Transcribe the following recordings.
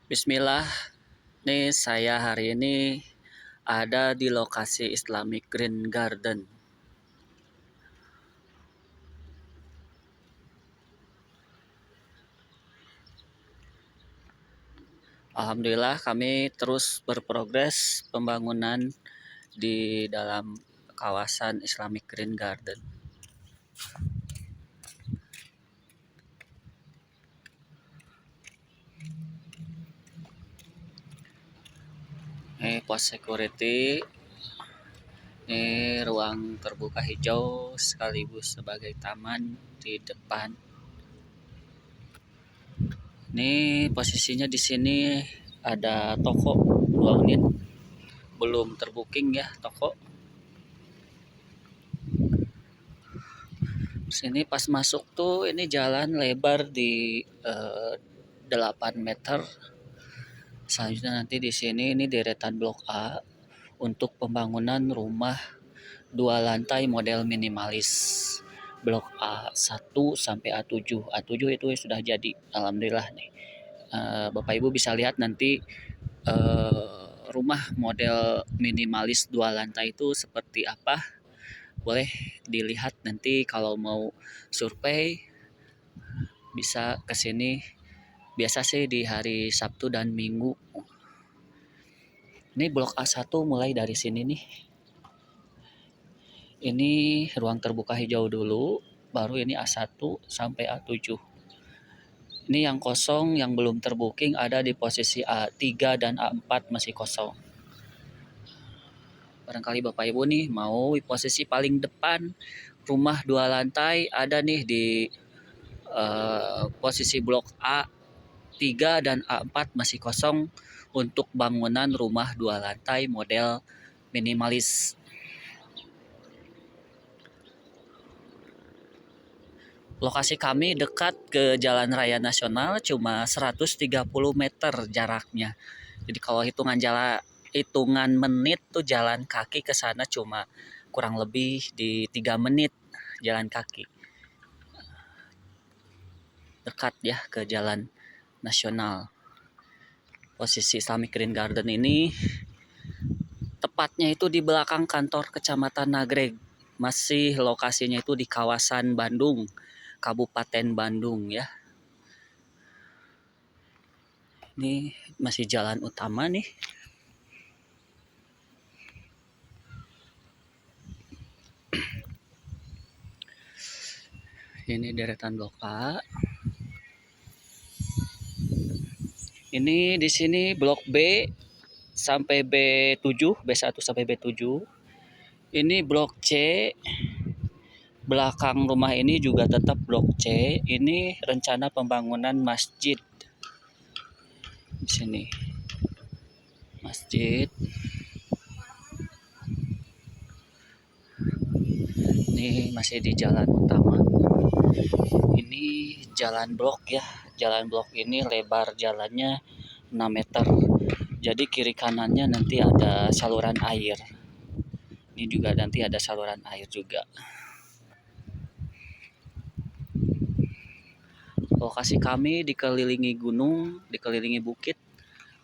Bismillah, nih saya hari ini ada di lokasi Islamic Green Garden. Alhamdulillah kami terus berprogres pembangunan di dalam kawasan Islamic Green Garden. Ini pos security, ini ruang terbuka hijau sekaligus sebagai taman di depan. Ini posisinya di sini ada toko 2 unit, belum terbooking ya toko. Sini pas masuk tuh ini jalan lebar di 8 meter. Selanjutnya nanti di sini ini deretan blok A untuk pembangunan rumah 2 lantai model minimalis. Blok A1 sampai A7. A7 itu sudah jadi. Alhamdulillah nih. Bapak Ibu bisa lihat nanti rumah model minimalis 2 lantai itu seperti apa. Boleh dilihat nanti kalau mau survei bisa ke sini. Biasa sih di hari Sabtu dan Minggu. Ini blok A1 mulai dari sini nih. Ini ruang terbuka hijau dulu, baru ini A1 sampai A7. Ini yang kosong yang belum terbooking ada di posisi A3 dan A4 masih kosong. Barangkali Bapak Ibu nih mau di posisi paling depan rumah 2 lantai ada nih di posisi blok A3 dan A4 masih kosong untuk bangunan rumah 2 lantai model minimalis. Lokasi kami dekat ke Jalan Raya Nasional, cuma 130 meter jaraknya. Jadi kalau hitungan menit tuh jalan kaki ke sana cuma kurang lebih di 3 menit jalan kaki. Dekat ya ke Jalan Nasional. Posisi Islamic Green Garden ini tepatnya itu di belakang kantor Kecamatan Nagreg. Masih lokasinya itu di kawasan Bandung, Kabupaten Bandung ya. Ini masih jalan utama nih. Ini deretan blok A. Ini di sini blok B sampai B7, B1 sampai B7. Ini blok C. Belakang rumah ini juga tetap blok C. Ini rencana pembangunan masjid. Di sini. Masjid. Ini masih di jalan utama. Ini jalan blok ya. Jalan blok ini lebar jalannya 6 meter. Jadi kiri kanannya nanti ada saluran air. Ini juga nanti ada saluran air juga. Lokasi kami dikelilingi gunung, dikelilingi bukit,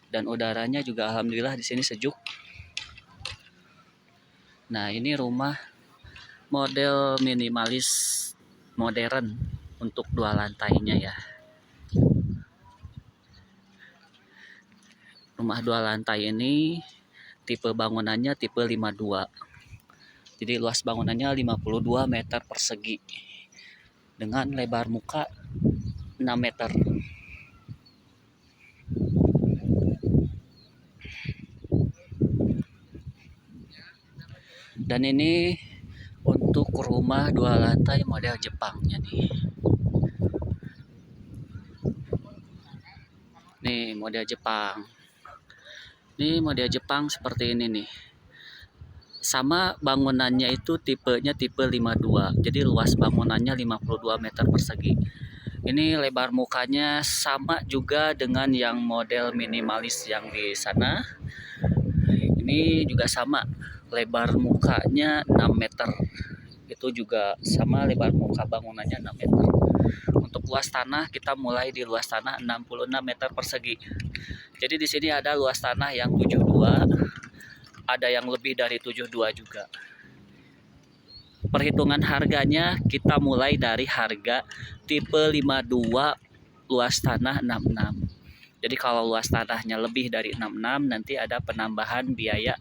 dan udaranya juga alhamdulillah di sini sejuk. Nah ini rumah model minimalis modern untuk 2 lantainya ya. Rumah 2 lantai ini tipe bangunannya tipe 52. Jadi luas bangunannya 52 meter persegi dengan lebar muka 6 meter. Dan ini untuk rumah 2 lantai model Jepangnya nih. Nih model Jepang. Ini model Jepang seperti ini nih. Sama bangunannya itu tipenya tipe 52. Jadi luas bangunannya 52 meter persegi. Ini lebar mukanya sama juga dengan yang model minimalis yang di sana. Ini juga sama. Lebar mukanya 6 meter. Itu juga sama lebar muka bangunannya 6 meter. Untuk luas tanah kita mulai di luas tanah 66 meter persegi. Jadi di sini ada luas tanah yang 72, ada yang lebih dari 72 juga. Perhitungan harganya kita mulai dari harga tipe 52 luas tanah 66. Jadi kalau luas tanahnya lebih dari 66 nanti ada penambahan biaya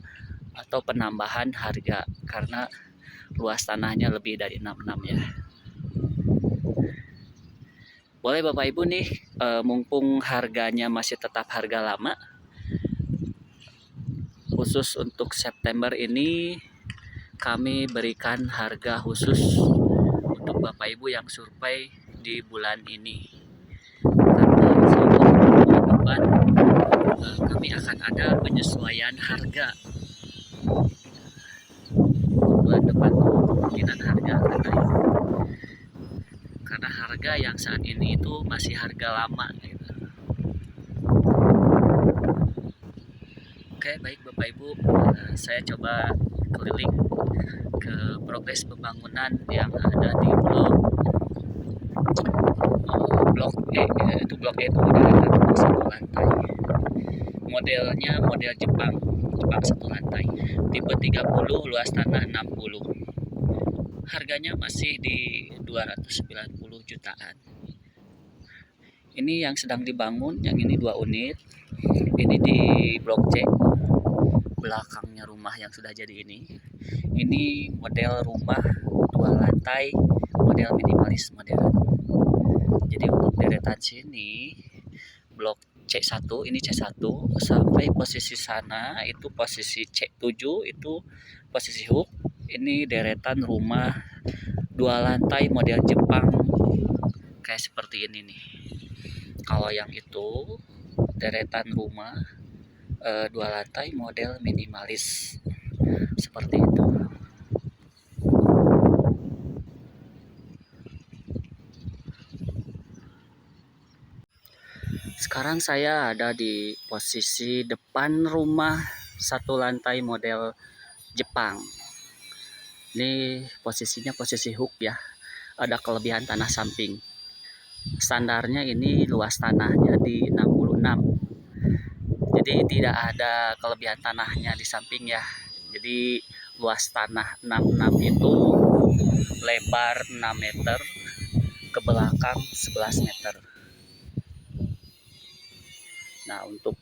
atau penambahan harga karena luas tanahnya lebih dari 66 ya. Boleh Bapak Ibu nih, mumpung harganya masih tetap harga lama, khusus untuk September ini kami berikan harga khusus untuk Bapak Ibu yang survei di bulan ini. Karena bulan depan kami akan ada penyesuaian harga. Bulan depan kemungkinan harga akan naik. Karena harga yang saat ini itu masih harga lama gitu. Oke, baik Bapak Ibu, saya coba keliling ke progres pembangunan yang ada di blok E. Itu blok E itu deretan satu lantai. Modelnya model Jepang satu lantai. Tipe 30, luas tanah 60. Harganya masih di 290 jutaan. Ini yang sedang dibangun, yang ini 2 unit. Ini di blok C, belakangnya rumah yang sudah jadi ini. Ini model rumah 2 lantai, model minimalis modern. Jadi untuk deretan sini blok C1, ini C1 sampai posisi sana itu posisi C7 itu posisi hook. Ini deretan rumah 2 lantai model Jepang kayak seperti ini nih. Kalau yang itu deretan rumah 2 lantai model minimalis seperti itu. Sekarang saya ada di posisi depan rumah 1 lantai model Jepang. Ini posisinya posisi hook ya. Ada kelebihan tanah samping. Standarnya ini luas tanahnya di 66. Jadi tidak ada kelebihan tanahnya di samping ya. Jadi luas tanah 66 itu lebar 6 meter, ke belakang 11 meter. Nah, untuk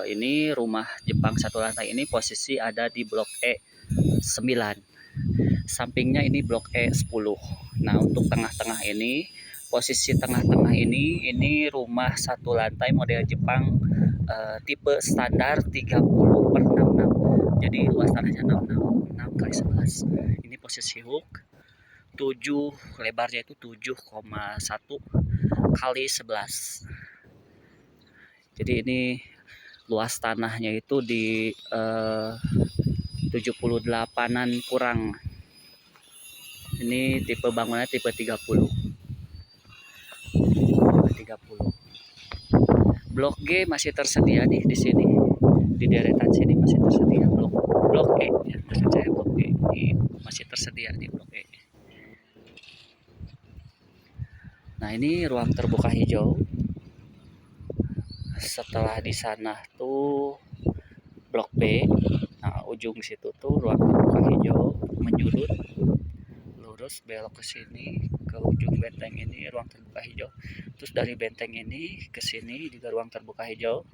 ini rumah Jepang 1 lantai ini posisi ada di blok E 9. Sampingnya ini blok E10. Nah, untuk tengah-tengah ini, posisi tengah-tengah ini rumah 1 lantai model Jepang tipe standar 30/66. Jadi luas tanahnya 6 kali 11. Ini posisi hook 7, lebarnya itu 7,1 kali 11. Jadi ini luas tanahnya itu di 78-an kurang. Ini tipe bangunannya tipe 30. Blok G masih tersedia nih di sini. Di deretan sini masih tersedia blok E ya, maksud saya blok E. Ini masih tersedia di blok E. Nah, ini ruang terbuka hijau. Setelah di sana tuh blok B. Nah, ujung situ tuh ruang terbuka hijau menjurut lurus belok ke sini ke ujung benteng ini ruang terbuka hijau. Terus dari benteng ini ke sini juga ruang terbuka hijau.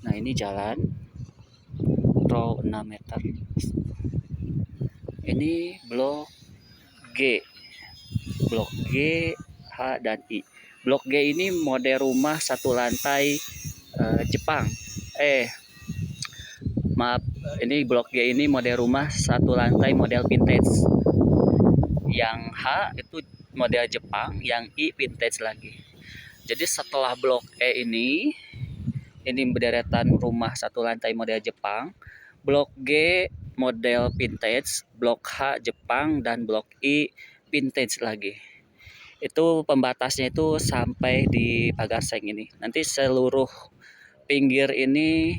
Nah, ini jalan row 6 meter. Ini blok G. Blok G, H dan I. Blok G ini model rumah 1 lantai Jepang. Maaf, ini blok G ini model rumah 1 lantai model vintage. Yang H itu model Jepang, yang I vintage lagi. Jadi setelah blok E ini berderet,an rumah 1 lantai model Jepang, blok G model vintage, blok H Jepang, dan blok I vintage lagi. Itu pembatasnya itu sampai di pagar seng ini. Nanti seluruh pinggir ini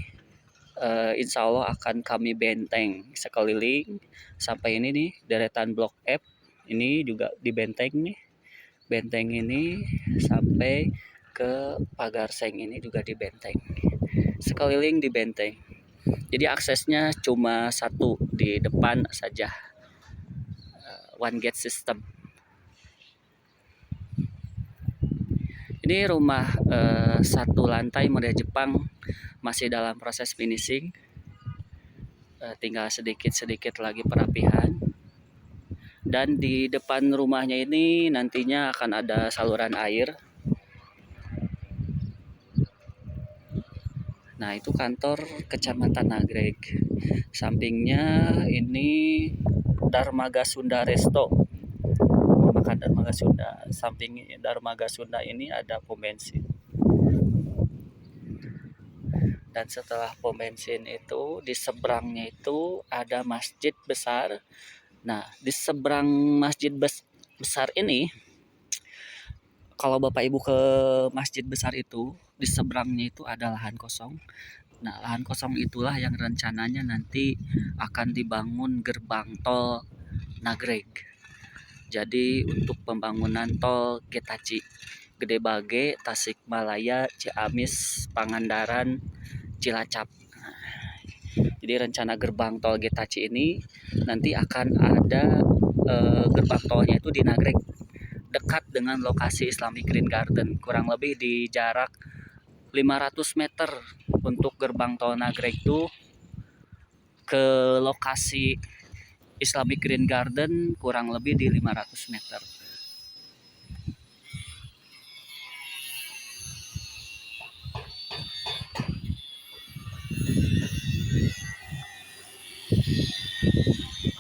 insya Allah akan kami benteng sekeliling sampai ini nih deretan blok F Ini juga di benteng nih. Benteng ini sampai ke pagar seng ini juga di benteng. Sekeliling di benteng. Jadi aksesnya cuma satu di depan saja. One gate system. Ini rumah satu lantai model Jepang, masih dalam proses finishing. Tinggal sedikit-sedikit lagi perapihan. Dan di depan rumahnya ini nantinya akan ada saluran air. Nah, itu kantor Kecamatan Nagreg. Sampingnya ini Darmaga Sunda Resto. Makan Darmaga Sunda. Samping Darmaga Sunda ini ada pom bensin. Dan setelah pom bensin itu, di seberangnya itu ada masjid besar. Nah, di seberang masjid besar ini, kalau Bapak Ibu ke masjid besar itu, di seberangnya itu ada lahan kosong. Nah, lahan kosong itulah yang rencananya nanti akan dibangun gerbang tol Nagreg. Jadi untuk pembangunan tol Getaci, Gede Bage, Tasikmalaya, Ciamis, Pangandaran, Cilacap. Jadi rencana gerbang tol Getaci ini nanti akan ada gerbang tolnya itu di Nagreg, dekat dengan lokasi Islamic Green Garden, kurang lebih di jarak 500 meter untuk gerbang tol Nagreg itu ke lokasi Islamic Green Garden kurang lebih di 500 meter.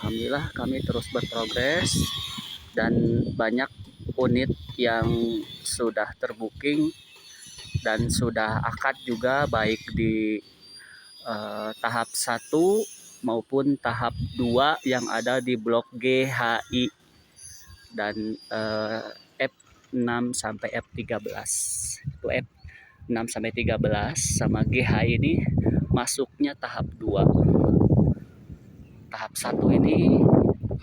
Alhamdulillah kami terus berprogres dan banyak unit yang sudah terbooking dan sudah akad juga, baik di tahap 1 maupun tahap 2 yang ada di blok G, HI dan F6 sampai F13. Itu F6 sampai 13 sama GH ini masuknya tahap 2. Tahap 1 ini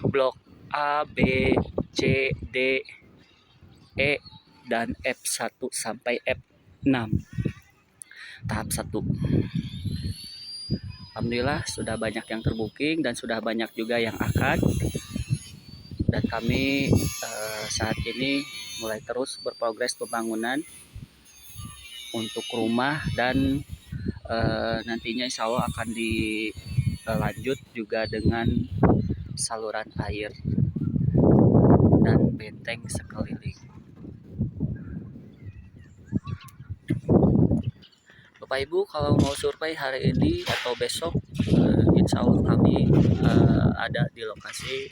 blok A, B, C, D, E dan F1 sampai F6. Tahap 1. Alhamdulillah sudah banyak yang terbooking dan sudah banyak juga yang akad. Dan kami saat ini mulai terus berprogres pembangunan untuk rumah dan nantinya insya Allah akan dilanjut juga dengan saluran air dan benteng sekeliling. Bapak Ibu kalau mau survei hari ini atau besok, insya Allah kami ada di lokasi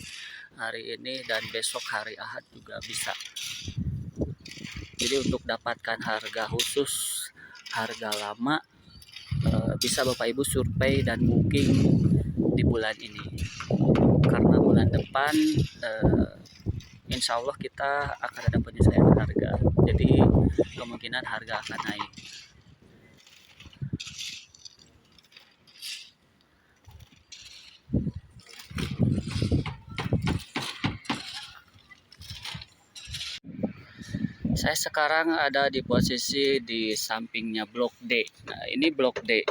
hari ini dan besok hari Ahad juga bisa. Jadi untuk dapatkan harga khusus, harga lama, bisa Bapak Ibu survei dan booking di bulan ini. Karena bulan depan insya Allah kita akan ada penyesuaian harga. Jadi kemungkinan harga akan naik. Saya sekarang ada di posisi di sampingnya blok D. Nah, ini blok D.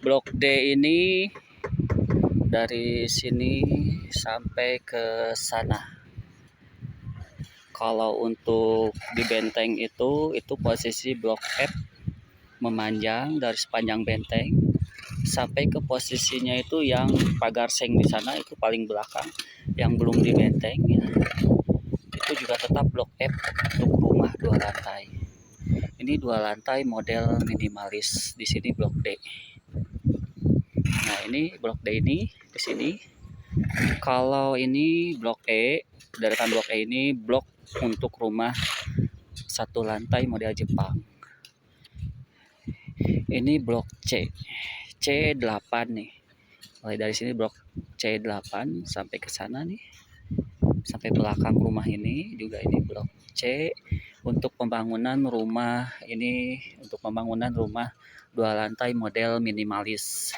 Blok D ini dari sini sampai ke sana. Kalau untuk di benteng itu posisi blok F memanjang dari sepanjang benteng sampai ke posisinya itu yang pagar seng di sana itu paling belakang yang belum di benteng ya. Itu juga tetap blok F untuk rumah 2 lantai. Ini 2 lantai model minimalis. Di sini blok D. Nah, ini blok D ini di sini. Kalau ini blok E, deretan blok E ini blok untuk rumah 1 lantai model Jepang. Ini blok C. C8 nih. Mulai dari sini blok C8 sampai ke sana nih. Sampai belakang rumah ini juga ini blok C untuk pembangunan rumah ini, untuk pembangunan rumah 2 lantai model minimalis.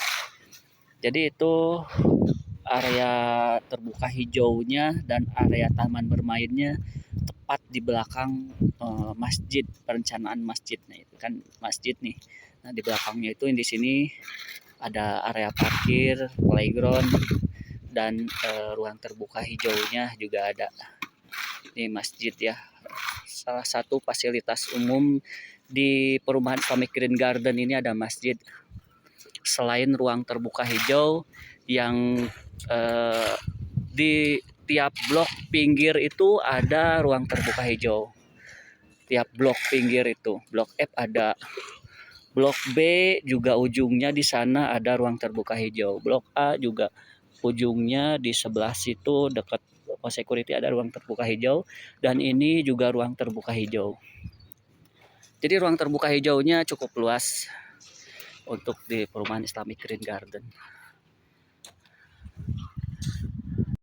Jadi itu area terbuka hijaunya dan area taman bermainnya tepat di belakang masjid, perencanaan masjid. Nah, itu kan masjid nih. Nah, di belakangnya itu di sini ada area parkir, playground, dan ruang terbuka hijaunya juga ada. Ini masjid ya. Salah satu fasilitas umum di perumahan Islamic Green Garden ini ada masjid. Selain ruang terbuka hijau yang di tiap blok pinggir itu ada ruang terbuka hijau. Tiap blok pinggir itu, blok F ada, blok B juga ujungnya di sana ada ruang terbuka hijau. Blok A juga ujungnya di sebelah situ dekat security ada ruang terbuka hijau, dan ini juga ruang terbuka hijau. Jadi ruang terbuka hijaunya cukup luas untuk di perumahan Islamic Green Garden.